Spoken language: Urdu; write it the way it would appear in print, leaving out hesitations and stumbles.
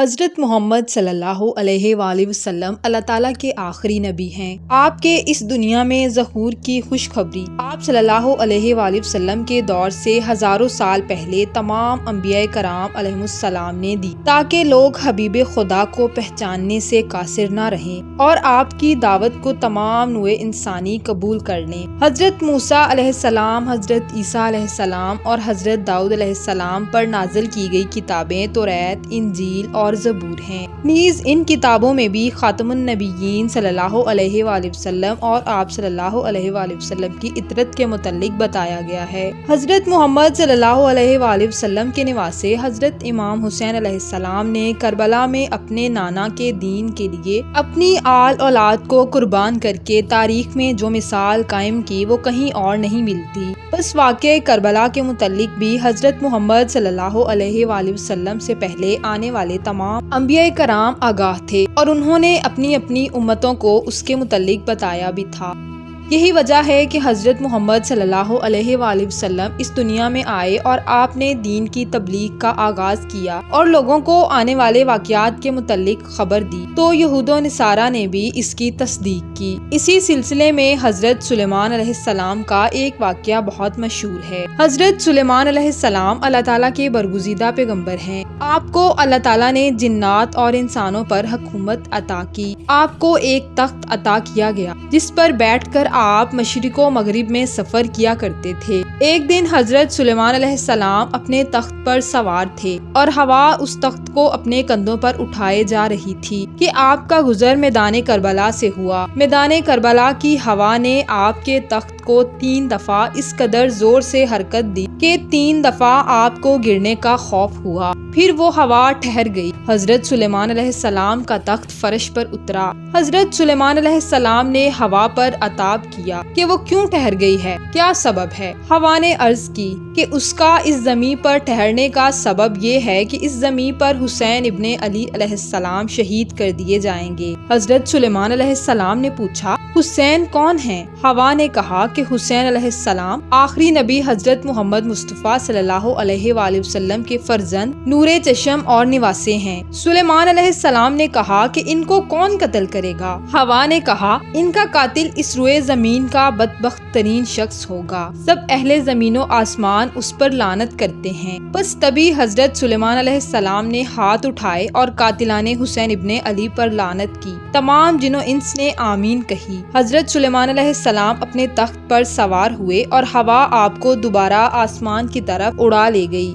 حضرت محمد صلی اللہ علیہ وآلہ وسلم اللہ تعالیٰ کے آخری نبی ہیں۔ آپ کے اس دنیا میں ظہور کی خوشخبری آپ صلی اللہ علیہ وآلہ وسلم کے دور سے ہزاروں سال پہلے تمام انبیاء کرام علیہم السلام نے دی، تاکہ لوگ حبیب خدا کو پہچاننے سے قاصر نہ رہیں اور آپ کی دعوت کو تمام نوع انسانی قبول کر لیں۔ حضرت موسیٰ علیہ السلام، حضرت عیسیٰ علیہ السلام اور حضرت داؤد علیہ السلام پر نازل کی گئی کتابیں توریت، انجیل اور زبور ہیں۔ نیز ان کتابوں میں بھی خاتم النبیین صلی اللہ علیہ وآلہ وسلم اور آپ صلی اللہ علیہ وآلہ وسلم کی اطرت کے متعلق بتایا گیا ہے۔ حضرت محمد صلی اللہ علیہ وآلہ وسلم کے نواسے حضرت امام حسین علیہ السلام نے کربلا میں اپنے نانا کے دین کے لیے اپنی آل اولاد کو قربان کر کے تاریخ میں جو مثال قائم کی وہ کہیں اور نہیں ملتی۔ بس واقعہ کربلا کے متعلق بھی حضرت محمد صلی اللہ علیہ وآلہ وسلم سے پہلے آنے والے تمام انبیاء کرام آگاہ تھے اور انہوں نے اپنی اپنی امتوں کو اس کے متعلق بتایا بھی تھا۔ یہی وجہ ہے کہ حضرت محمد صلی اللہ علیہ وآلہ وسلم اس دنیا میں آئے اور آپ نے دین کی تبلیغ کا آغاز کیا اور لوگوں کو آنے والے واقعات کے متعلق خبر دی، تو یہود و نصارہ نے بھی اس کی تصدیق کی۔ اسی سلسلے میں حضرت سلیمان علیہ السلام کا ایک واقعہ بہت مشہور ہے۔ حضرت سلیمان علیہ السلام اللہ تعالیٰ کے برگزیدہ پیغمبر ہیں۔ آپ کو اللہ تعالیٰ نے جنات اور انسانوں پر حکومت عطا کی۔ آپ کو ایک تخت عطا کیا گیا جس پر بیٹھ کر آپ مشرق و مغرب میں سفر کیا کرتے تھے۔ ایک دن حضرت سلیمان علیہ السلام اپنے تخت پر سوار تھے اور ہوا اس تخت کو اپنے کندھوں پر اٹھائے جا رہی تھی کہ آپ کا گزر میدان کربلا سے ہوا۔ میدان کربلا کی ہوا نے آپ کے تخت کو 3 دفعہ اس قدر زور سے حرکت دی کہ 3 دفعہ آپ کو گرنے کا خوف ہوا۔ پھر وہ ہوا ٹھہر گئی۔ حضرت سلیمان علیہ السلام کا تخت فرش پر اترا۔ حضرت سلیمان علیہ السلام نے ہوا پر عتاب کیا کہ وہ کیوں ٹھہر گئی ہے، کیا سبب ہے؟ ہوا نے عرض کی کہ اس کا اس زمین پر ٹھہرنے کا سبب یہ ہے کہ اس زمین پر حسین ابن علی علیہ السلام شہید کر دیے جائیں گے۔ حضرت سلیمان علیہ السلام نے پوچھا، حسین کون ہیں؟ ہوا نے کہا کہ حسین علیہ السلام آخری نبی حضرت محمد مصطفیٰ صلی اللہ علیہ وآلہ وسلم کے فرزند، نور چشم اور نواسے ہیں۔ سلیمان علیہ السلام نے کہا کہ ان کو کون قتل کرے گا؟ ہوا نے کہا، ان کا قاتل اس روئے زمین کا بدبخت ترین شخص ہوگا۔ سب اہل زمین و آسمان اس پر لعنت کرتے ہیں۔ بس تبھی حضرت سلیمان علیہ السلام نے ہاتھ اٹھائے اور قاتلان حسین ابن علی پر لعنت کی۔ تمام جن و انس نے آمین کہی۔ حضرت سلیمان علیہ السلام اپنے تخت پر سوار ہوئے اور ہوا آپ کو دوبارہ آسمان کی طرف اڑا لے گئی۔